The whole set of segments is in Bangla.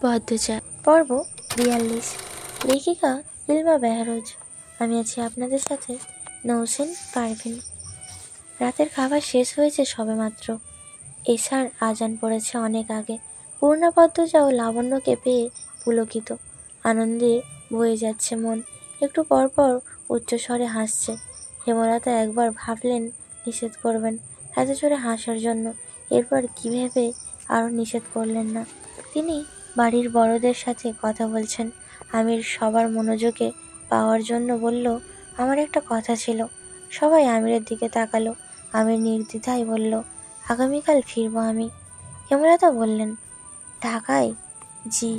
পদ্মজা পর্ব ৪২। লেখিকা ইলমা বেহরোজ। আমি আছি আপনাদের সাথে নৌসেন পারভিন। রাতের খাবার শেষ হয়েছে সবেমাত্র। এশার আজান পড়েছে অনেক আগে। পূর্ণা, পদ্মজা ও লাবণ্যকে পেয়ে পুলকিত। আনন্দে বয়ে যাচ্ছে মন। একটু পরপর উচ্চস্বরে হাসছে। হেমলতা একবার ভাবলেন নিষেধ করবেন এত জোরে হাসার জন্য, এরপর কী ভেবে আরও নিষেধ করলেন না। তিনি বাড়ির বড়দের সাথে কথা বলছেন। আমির সবার মনোযোগে পাওয়ার জন্য বলল, আমার একটা কথা ছিল। সবাই আমিরের দিকে তাকালো। আমির নির্দ্বিধায় বলল, আগামীকাল ফিরবো আমি। হেমলতা বললেন, ঢাকায়? জি,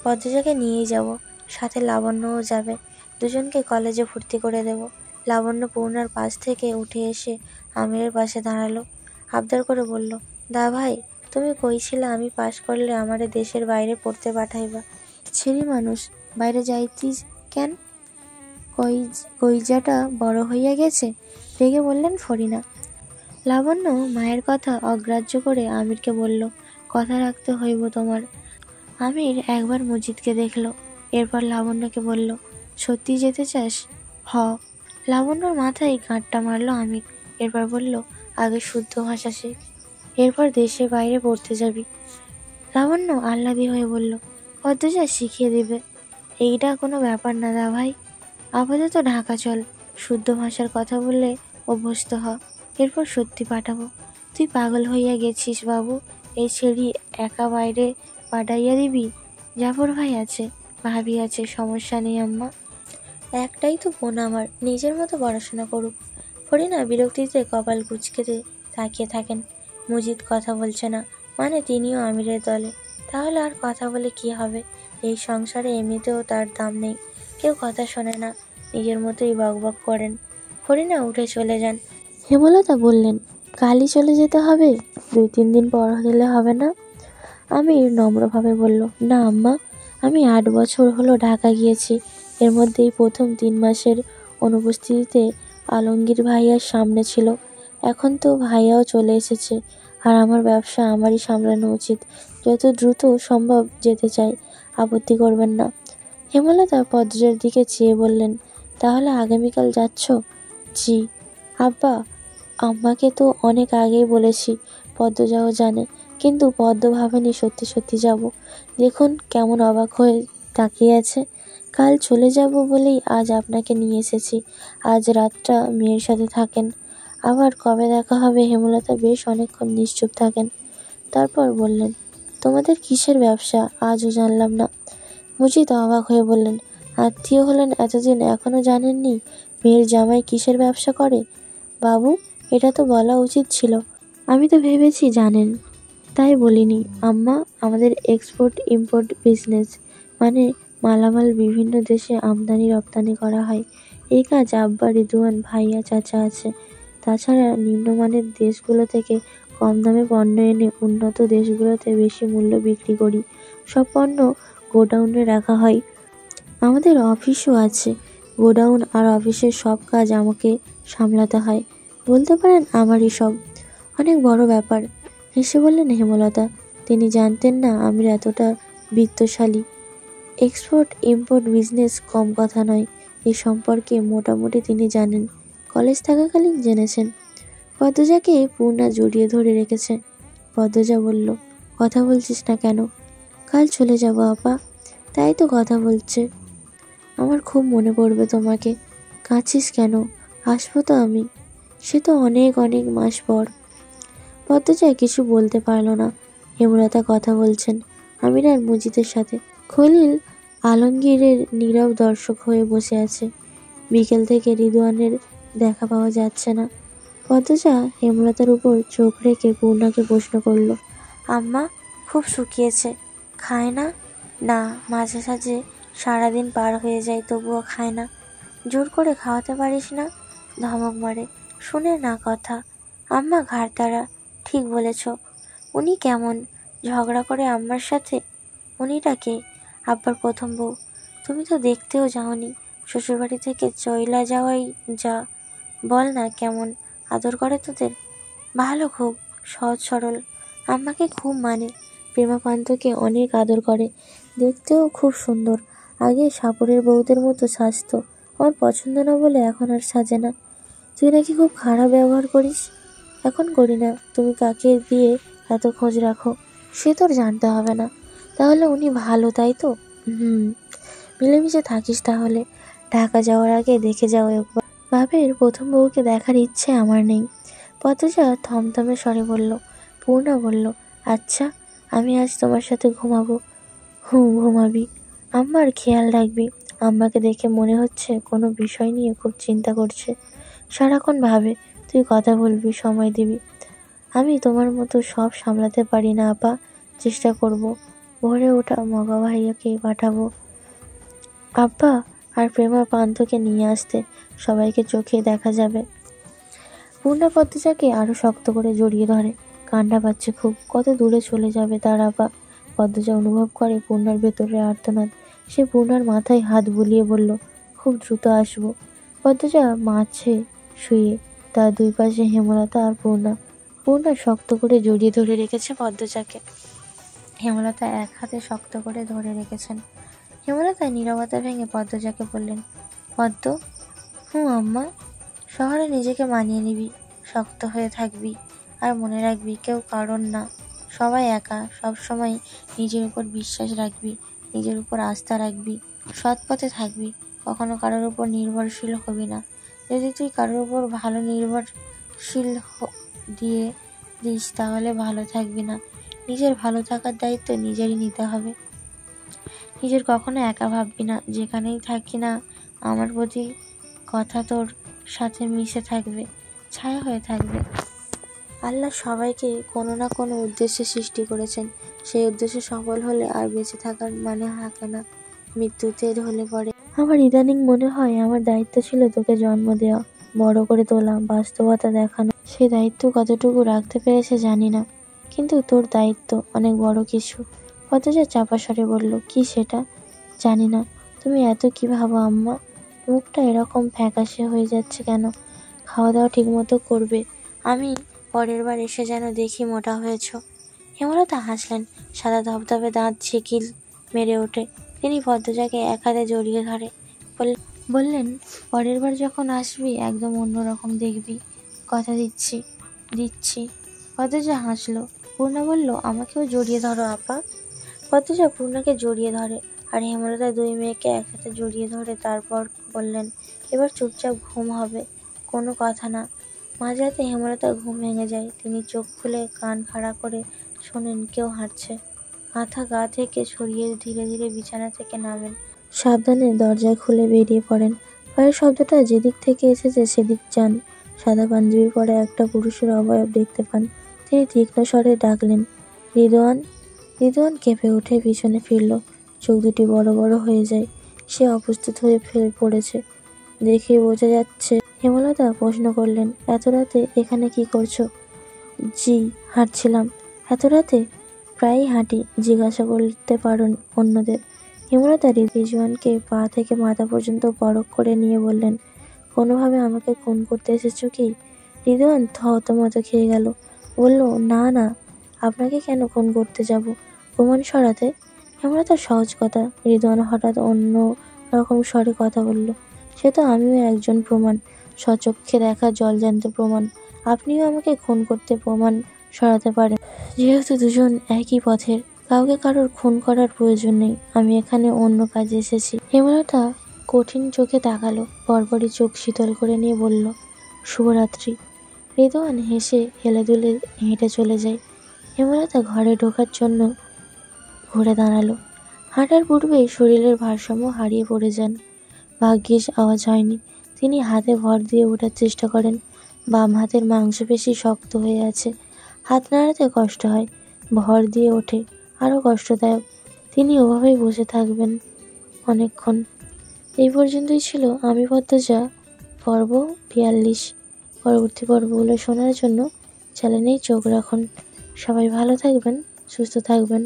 পদ্মজাকে নিয়েই যাব, সাথে লাবণ্যও যাবে। দুজনকে কলেজে ভর্তি করে দেব। লাবণ্য পূর্ণার পাশ থেকে উঠে এসে আমিরের পাশে দাঁড়ালো। আবদার করে বলল, দা ভাই, তুমি কইছিলা আমি পাশ করলে আমারে দেশের বাইরে পড়তে পাঠাইবা। ছেলে মানুষ, বাইরে যাইতিস কেন? কইজাটা বড় হইয়া গেছে, রেগে বললেন ফরিনা। লাবণ্য মায়ের কথা অগ্রাহ্য করে আমিরকে বলল, কথা রাখতে হইব তোমার। আমির একবার মজিদকে দেখল, এরপর লাবণ্যকে বলল, সত্যি যেতে চাস? হ। লাবণ্যর মাথায় গাঁটটা মারল আমির। এরপর বলল, আগে শুদ্ধ ভাষা শেখ, এরপর দেশের বাইরে পড়তে যাবি। লাবণ্য আহ্লাদি হয়ে বলল, পদ্মজা শিখিয়ে দেবে। এইটা কোনো ব্যাপার না দা ভাই, আপাতত ঢাকা চল, শুদ্ধ ভাষার কথা বললে অভ্যস্ত হ, এরপর সত্যি পাঠাবো। তুই পাগল হইয়া গেছিস বাবু, এই ছেড়ি একা বাইরে পাঠাইয়া দিবি? জাফর ভাই আছে, ভাবি আছে, সমস্যা নেই আম্মা। একটাই তো বোন আমার, নিজের মতো পড়াশোনা করুক। ফরিনা বিরক্তিতে কপাল কুঁচকে তাকিয়ে থাকেন। মজিদ কথা বলছে না, মানে তিনিও আমিরের দলে। তাহলে আর কথা বলে কি হবে? এই সংসারে এমনিতেও তার দাম নেই, কেউ কথা শোনে না, নিজের মতোই বকবক করেন। ফরিনা উঠে চলে যান। হেমলতা বললেন, কালই চলে যেতে হবে? ২-৩ দিন পর গেলে হবে না? আমির নম্রভাবে বলল, না আম্মা, আমি ৮ বছর হলো ঢাকা গিয়েছি। এর মধ্যেই প্রথম ৩ মাসের অনুপস্থিতিতে আলমগীর ভাইয়ার সামনে ছিল। এখন তো ভাইয়াও চলে এসেছে, আর আমার ব্যবসা আমারই সামলানো উচিত। যত দ্রুত সম্ভব যেতে চাই, আপত্তি করবেন না। হেমলতা পদ্মজার দিকে চেয়ে বললেন, তাহলে আগামীকাল যাচ্ছ? জি। আব্বা আম্মাকে তো অনেক আগেই বলেছি, পদ্মজাও জানে, কিন্তু পদ্ম ভাবেনি সত্যি সত্যি যাব। দেখুন কেমন অবাক হয়ে তাকিয়ে আছে। কাল চলে যাব বলেই আজ আপনাকে নিয়ে এসেছি। আজ রাতটা মেয়ের সাথে থাকেন, আবার কবে দেখা হবে? হেমলতা বেশ অনেকক্ষণ নিশ্চুপ থাকেন, তারপর বললেন, তোমাদের কিসের ব্যবসা? আজও জানলাম না। মজিদ অবাক হয়ে বললেন, আত্মীয় হলেন এতদিন, এখনো জানেননি মেয়ের জামাই কিসের ব্যবসা করে? বাবু, এটা তো বলা উচিত ছিল। আমি তো ভেবেছি জানেন, তাই বলিনি। আম্মা, আমাদের এক্সপোর্ট ইম্পোর্ট বিজনেস, মানে মালামাল বিভিন্ন দেশে আমদানি রপ্তানি করা হয়। এই কাজ আব্বা, রিদওয়ান, ভাইয়া, চাচা আছে। তাছাড়া নিম্নমানের দেশগুলো থেকে কম দামে পণ্য এনে উন্নত দেশগুলোতে বেশি মূল্য বিক্রি করি। সব পণ্য গোডাউনে রাখা হয়। আমাদের অফিসও আছে। গোডাউন আর অফিসের সব কাজ আমাকে সামলাতে হয়। বলতে পারেন আমারই সব। অনেক বড় ব্যাপার, হেসে বললেন হেমলতা। তিনি জানতেন না আমির এতটা বিত্তশালী। এক্সপোর্ট ইম্পোর্ট বিজনেস কম কথা নয়, এ সম্পর্কে মোটামুটি তিনি জানেন, কলেজ থাকাকালীন জেনেছেন। পদ্মজাকে পূর্ণা জড়িয়ে ধরে রেখেছে। পদ্মজা বলল, কথা বলছিস না কেন? কাল চলে যাব আপা, তাই তো কথা বলছে। আমার খুব মনে পড়বে তোমাকে। কাঁদছিস কেন? আসবো তো আমি, সে তো অনেক অনেক মাস পর। পদ্মজা কিছু বলতে পারল না। হেমলতা কথা বলছেন আমির আর মজিদের সাথে। খলিল আলমগীরের নীরব দর্শক হয়ে বসে আছে। বিকেল থেকে রিদওয়ানের দেখা পাওয়া যাচ্ছে না। পদ্মজা হেমলতার উপর চোখ রেখে পূর্ণাকে প্রশ্ন করল, আম্মা খুব শুকিয়েছে, খায় না? না, মাঝে সাঝে সারাদিন পার হয়ে যায় তবুও খায় না। জোর করে খাওয়াতে পারিস না? ধমক মারে, শুনে না কথা। আম্মা ঘাড় তারা, ঠিক বলেছ। উনি কেমন? ঝগড়া করে আম্মার সাথে? উনিটা কে? আব্বার প্রথম বউ। তুমি তো দেখতেও যাওনি, শ্বশুরবাড়ি থেকে চইলা যাওয়াই যা। বল না, কেমন আদর করে তোদের? ভালো, খুব সহজ সরল। আম্মাকে খুব মানে, প্রেমাপান্তকে অনেক আদর করে। দেখতেও খুব সুন্দর। আগে সাপুরের বউদের মতো সাজতো, আমার পছন্দ না বলে এখন আর সাজে না। তুই নাকি খুব খারাপ ব্যবহার করিস। এখন করি না। তুমি কাকে দিয়ে এত খোঁজ রাখো সে তোর জানতে হবে না। তাহলে উনি ভালো, তাই তো? হুম, মিলেমিশে থাকিস তাহলে। ঢাকা যাওয়ার আগে দেখে যাও একবার। বাপের প্রথম বউকে দেখার ইচ্ছে আমার নেই। পদ্মজা থমথমে স্বরে বলল। পূর্ণা বলল, আচ্ছা, আমি আজ তোমার সাথে ঘুমাবো। হুঁ, ঘুমাবি। আম্মার খেয়াল রাখবি। আম্মাকে দেখে মনে হচ্ছে কোনো বিষয় নিয়ে খুব চিন্তা করছে। সারাক্ষণ ভাবে। তুই কথা বলবি, সময় দিবি। আমি তোমার মতো সব সামলাতে পারি না আপা, চেষ্টা করব। ভোরে ওঠা মগা ভাইয়াকে পাঠাবো আব্বা আর প্রেমা পান্থকে নিয়ে আসতে। সবাইকে চোখে দেখা যাবে। পূর্ণা পদ্মজাকে আরো শক্ত করে জড়িয়ে ধরে। কান্না পাচ্ছে খুব। কত দূরে চলে যাবে তার আপা। পদ্মজা অনুভব করে পূর্ণার ভেতরে আর্তনাদ। সে পূর্ণার মাথায় হাত বুলিয়ে বলল, খুব দ্রুত আসবো। পদ্মজা মাঝে শুয়ে, তার দুই পাশে হেমলতা আর পূর্ণা। পূর্ণা শক্ত করে জড়িয়ে ধরে রেখেছে পদ্মজাকে। হেমলতা এক হাতে শক্ত করে ধরে রেখেছেন। হেমলতা নীরবতা ভেঙে পদ্মজাকে বললেন, পদ্ম। হুঁ আম্মা। শহরে নিজেকে মানিয়ে নিবি, শক্ত হয়ে থাকবি, আর মনে রাখবি কেউ কারণ না, সবাই একা। সবসময় নিজের উপর বিশ্বাস রাখবি, নিজের উপর আস্থা রাখবি, সৎ পথে থাকবি, কখনো কারোর উপর নির্ভরশীল হবি না। যদি তুই কারোর উপর ভালো নির্ভরশীল দিয়ে দিস তাহলে ভালো থাকবি না। নিজের ভালো থাকার দায়িত্ব নিজেরই নিতে হবে। নিজের কখনো একা ভাববি না। যেখানেই থাকি না আমার প্রতি কথা তোর সাথে মিশে থাকবে, ছায়া হয়ে থাকবে। আল্লাহ সবাইকে কোনো না কোনো উদ্দেশ্যে সৃষ্টি করেছেন। সেই উদ্দেশ্য সফল হলে আর বেঁচে থাকার মানে থাকে না, মৃত্যুতে ঢলে পড়ে। আমার ইদানিং মনে হয় আমার দায়িত্ব ছিল তোকে জন্ম দেওয়া, বড় করে তোলা, বাস্তবতা দেখানো। সেই দায়িত্ব কতটুকু রাখতে পেরেছে জানি না, কিন্তু তোর দায়িত্ব অনেক বড় কিছু। পদ্মজা চাপা স্বরে বলল, কি সেটা? জানি না। তুমি এত কি ভাবো আম্মা? মুখটা এরকম ফ্যাকাশে হয়ে যাচ্ছে কেন? খাওয়া দাওয়া ঠিক মতো করবে। আমি পরের বার এসে যেন দেখি মোটা হয়েছ। হেমলতা হাসলেন। সাদা ধবধবে দাঁত ঝিকিল মেরে ওঠে। তিনি পদ্মজাকে এক হাতে জড়িয়ে ধরে বললেন, পরের বার যখন আসবি একদম অন্যরকম দেখবি, কথা দিচ্ছি দিচ্ছি। পদ্মজা হাসলো। পূর্ণা বলল, আমাকেও জড়িয়ে ধরো আপা। পদ্মজা পূর্ণাকে জড়িয়ে ধরে, আর হেমলতা দুই মেয়েকে একসাথে জড়িয়ে ধরে। তারপর বললেন, এবার চুপচাপ ঘুম হবে, কোনো কথা না। মাঝরাতে হেমলতার ঘুম ভেঙে যায়। তিনি চোখ খুলে কান খাড়া করে শোনেন কেউ হাঁটছে। মাথা গা থেকে সরিয়ে ধীরে ধীরে বিছানা থেকে নামেন। সাবধানে দরজা খুলে বেরিয়ে পড়েন। পায়ের শব্দটা যেদিক থেকে এসেছে সেদিক যান। সাদা পাঞ্জাবি পরা একটা পুরুষের অবয়ব দেখতে পান। তিনি তীক্ষ্ণ স্বরে ডাকলেন, রিদওয়ান। রিদওয়ান কেঁপে উঠে পিছনে ফিরল। চোখ দুটি বড় বড় হয়ে যায়। সে অপ্রস্তুত হয়ে পড়েছে, দেখেই বোঝা যাচ্ছে। হেমলতা প্রশ্ন করলেন, এত রাতে এখানে কি করছো? জি, হাঁটছিলাম। এত রাতে? প্রায়ই হাঁটি, জিজ্ঞাসা করতে পারেন অন্যদের। হেমলতা রিজওয়ানকে পা থেকে মাথা পর্যন্ত পরখ করে নিয়ে বললেন, কোনোভাবে আমাকে খুন করতে এসেছো কি? রিজওয়ান থতমত খেয়ে গেল। বলল, না না, আপনাকে কেন খুন করতে যাব? প্রমাণ সরাতে। হেমলতার সহজ কথা। রিজওয়ান হঠাৎ অন্য রকম স্বরে কথা বলল, সে তো আমিও একজন প্রমাণ, স্বচক্ষে দেখা জলজ্যান্ত প্রমাণ। আপনিও আমাকে খুন করতে প্রমাণ সরাতে পারেন। যেহেতু দুজন একই পথের, কাউকে কারোর খুন করার প্রয়োজন নেই। আমি এখানে অন্য কাজে এসেছি। হেমলতা কঠিন চোখে তাকালো, পরপরই চোখ শীতল করে নিয়ে বলল, শুভরাত্রি। রিদওয়ান হেসে হেলে দুলে হেঁটে চলে যায়। হেমলতা ঘরে ঢোকার জন্য ঘুরে দাঁড়ালো। হাঁটার পূর্বেই শরীরের ভারসাম্য হারিয়ে পড়ে যান। ভাগ্যিস আওয়াজ হয়নি। তিনি হাতে ভর দিয়ে ওঠার চেষ্টা করেন। বাম হাতের মাংসপেশি শক্ত হয়ে আছে, হাত নাড়াতে কষ্ট হয়। ভর দিয়ে ওঠে, আরও কষ্টদায়ক। তিনি ওভাবেই বসে থাকবেন অনেকক্ষণ। এই পর্যন্তই ছিল আমি পদ্মজা পর্ব ৪২। পরবর্তী পর্বগুলো শোনার জন্য চ্যানেলেই চোখ রাখুন। সবাই ভালো থাকবেন, সুস্থ থাকবেন।